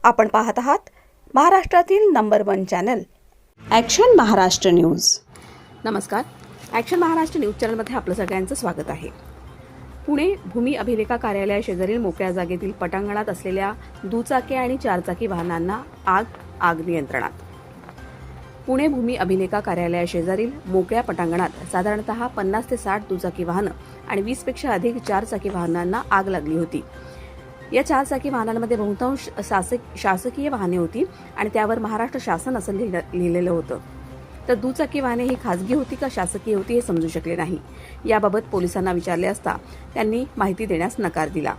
आपण पाहत आहात महाराष्ट्रातील number 1 channel action Maharashtra news. नमस्कार, ॲक्शन महाराष्ट्र न्यूज चॅनलमध्ये आपलं सगळ्यांचं स्वागत आहे। पुणे भूमी अभिलेखा कार्यालयाशेजारील मोकळ्या जागेतील पटांगणात असलेल्या दुचाकी आणि चारचाकी वाहनांना आग नियंत्रणात। पुणे भूमी अभिलेखा कार्यालयाशेजारील मोकळ्या पटांगणात साधारणतः 50 ते 60 दुचाकी वाहनं आणि 20 पेक्षा अधिक चारचाकी वाहनांना आग लागली होती। या चारचाकी वाहनांमध्ये बहुतांश शासकीय वाहने होती आणि त्यावर महाराष्ट्र शासन असं लिहिलेलं होतं। तर दुचाकी वाहने ही खासगी होती का शासकीय होती हे समजू शकले नाही। याबाबत पोलिसांना विचारले असता त्यांनी माहिती देण्यास नकार दिला।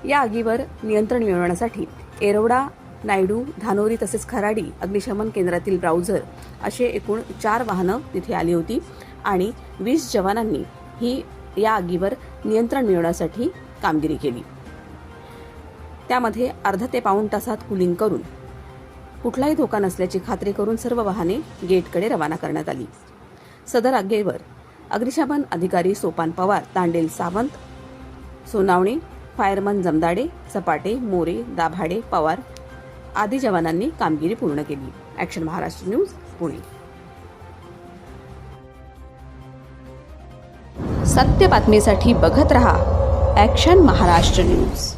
या आगीवर नियंत्रण मिळवण्यासाठी येरवडा, नायडू, धानोरी तसेच खराडी अग्निशमन केंद्रातील ब्राउझर असे एकूण 4 वाहनं तिथे आली होती आणि 20 जवानांनी या आगीवर नियंत्रण मिळवण्यासाठी कामगिरी केली। त्यामध्ये अर्धा ते पाऊण तासात कूलिंग करून कुठलाही धोका नसल्याची खात्री करून सर्व वाहने गेटकडे रवाना करण्यात आली। सदर आगीवर अग्निशमन अधिकारी सोपान पवार, तांडेल सावंत, सोनावणे, फायरमन जमदाडे, सपाटे, मोरे, दाभाडे, पवार आदी जवानांनी कामगिरी पूर्ण केली। Action Maharashtra news, Pune. सत्य बातमीसाठी बघत रहा ॲक्शन महाराष्ट्र न्यूज।